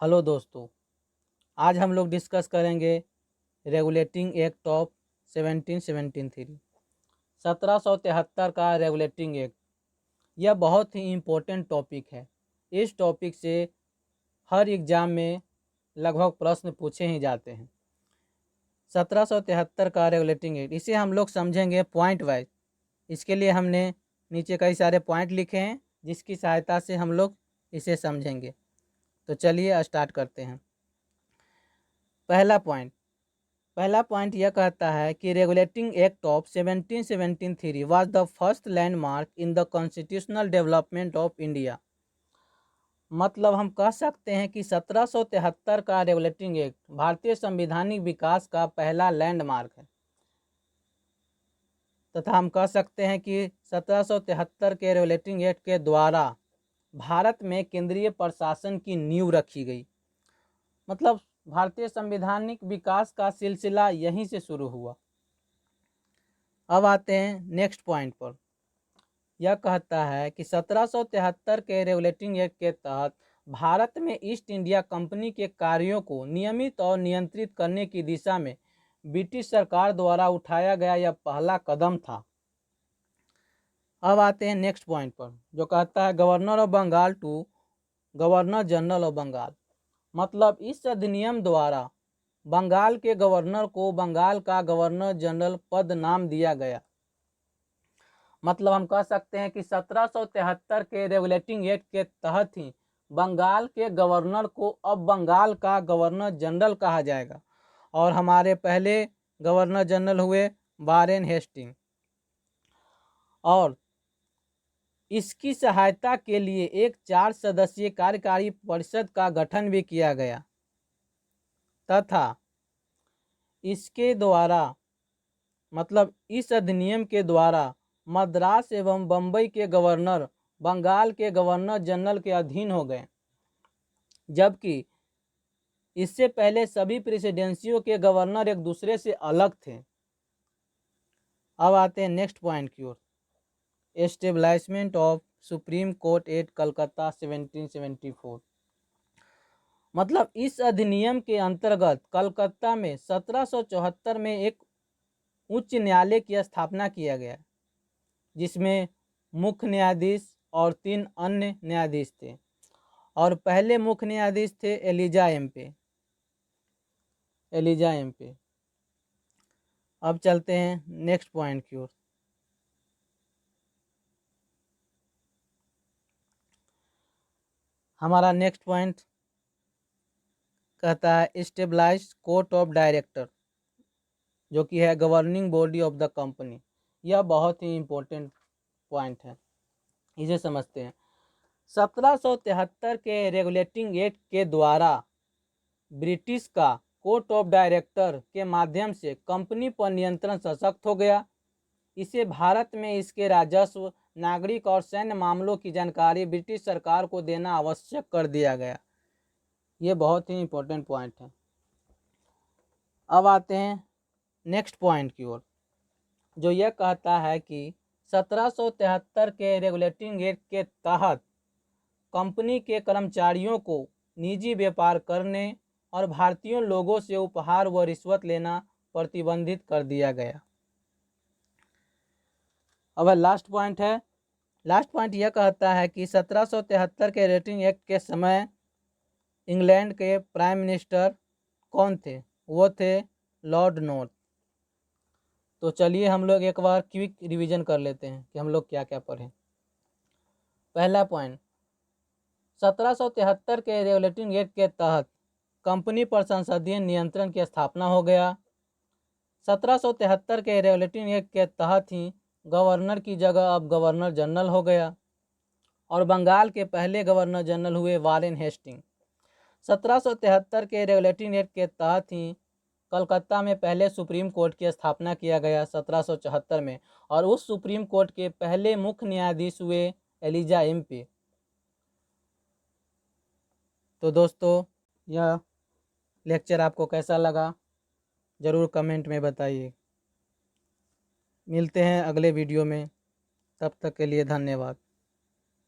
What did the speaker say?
Hello दोस्तों, आज हम लोग डिस्कस करेंगे रेगुलेटिंग एक्ट ऑफ 1773 1773 का रेगुलेटिंग एक्ट। यह बहुत ही इम्पोर्टेंट टॉपिक है। इस टॉपिक से हर एग्ज़ाम में लगभग प्रश्न पूछे ही जाते हैं। 1773 का रेगुलेटिंग एक्ट, इसे हम लोग समझेंगे पॉइंट वाइज। इसके लिए हमने नीचे कई सारे पॉइंट लिखे हैं जिसकी सहायता से हम लोग इसे समझेंगे। तो चलिए स्टार्ट करते हैं। पहला पॉइंट यह कहता है कि regulating act of 1773 was the first landmark in the constitutional development of India. मतलब हम कह सकते हैं कि 1773 का रेगुलेटिंग एक्ट भारतीय संवैधानिक विकास का पहला लैंडमार्क है, तथा हम कह सकते हैं कि 1773 के रेगुलेटिंग एक्ट के द्वारा भारत में केंद्रीय प्रशासन की नींव रखी गई। मतलब भारतीय संवैधानिक विकास का सिलसिला यहीं से शुरू हुआ। अब आते हैं नेक्स्ट पॉइंट पर। यह कहता है कि 1773 के रेगुलेटिंग एक्ट के तहत भारत में ईस्ट इंडिया कंपनी के कार्यों को नियमित और नियंत्रित करने की दिशा में ब्रिटिश सरकार द्वारा उठाया गया यह पहला कदम था। अब आते हैं नेक्स्ट पॉइंट पर, जो कहता है governor of Bengal to governor general of Bengal. मतलब इस अधिनियम द्वारा बंगाल के गवर्नर को बंगाल का गवर्नर जनरल पद नाम दिया गया। मतलब हम कह सकते हैं कि 1773 के रेगुलेटिंग एक्ट के तहत ही बंगाल के गवर्नर को अब बंगाल का गवर्नर जनरल कहा जाएगा। और हमारे पहले गवर्नर जनरल हुए वारेन हेस्टिंग, और इसकी सहायता के लिए एक 4 सदस्यीय कार्यकारी परिषद का गठन भी किया गया, तथा इसके द्वारा मतलब इस अधिनियम के द्वारा मद्रास एवं बम्बई के गवर्नर बंगाल के गवर्नर जनरल के अधीन हो गए, जबकि इससे पहले सभी प्रेसिडेंसियों के गवर्नर एक दूसरे से अलग थे। अब आते हैं नेक्स्ट पॉइंट की ओर। Establishment of Supreme Court at Calcutta 1774। मतलब इस अधिनियम के अंतर्गत कलकत्ता में 1774 में एक उच्च न्यायालय की स्थापना किया गया, जिसमें मुख्य न्यायाधीश और 3 अन्य न्यायाधीश थे। और पहले मुख्य न्यायाधीश थे एलिजा एम्पे। अब चलते हैं नेक्स्ट पॉइंट की ओर। हमारा नेक्स्ट पॉइंट कहता है एस्टेब्लिश कोर्ट ऑफ डायरेक्टर, जो कि है governing body of the company. यह बहुत ही इम्पोर्टेंट पॉइंट है, इसे समझते हैं। 1773 के रेगुलेटिंग एक्ट के द्वारा ब्रिटिश का कोर्ट ऑफ डायरेक्टर के माध्यम से कंपनी पर नियंत्रण सशक्त हो गया। इसे भारत में इसके राजस्व, नागरिक और सैन्य मामलों की जानकारी ब्रिटिश सरकार को देना आवश्यक कर दिया गया। ये बहुत ही इम्पोर्टेंट पॉइंट है। अब आते हैं नेक्स्ट पॉइंट की ओर, जो यह कहता है कि 1773 के रेगुलेटिंग एक्ट के तहत कंपनी के कर्मचारियों को निजी व्यापार करने और भारतीय लोगों से उपहार व रिश्वत लेना प्रतिबंधित कर दिया गया। अब लास्ट पॉइंट यह कहता है कि 1773 के रेगुलेटिंग एक्ट के समय इंग्लैंड के प्राइम मिनिस्टर कौन थे? वो थे लॉर्ड नॉर्थ। तो चलिए हम लोग एक बार क्विक रिवीजन कर लेते हैं कि हम लोग क्या क्या पढ़े। पहला पॉइंट, 1773 के रेगुलेटिंग एक्ट के तहत कंपनी पर संसदीय नियंत्रण की स्थापना हो गया। 1773 के रेगुलेटिंग एक्ट के तहत ही गवर्नर की जगह अब गवर्नर जनरल हो गया, और बंगाल के पहले गवर्नर जनरल हुए वारेन हेस्टिंग। 1773 के रेगुलेटिंग एक्ट के तहत ही कलकत्ता में पहले सुप्रीम कोर्ट की स्थापना किया गया 1774 में, और उस सुप्रीम कोर्ट के पहले मुख्य न्यायाधीश हुए एलिजा एम्पे। तो दोस्तों, यह लेक्चर आपको कैसा लगा ज़रूर कमेंट में बताइए। मिलते हैं अगले वीडियो में, तब तक के लिए धन्यवाद।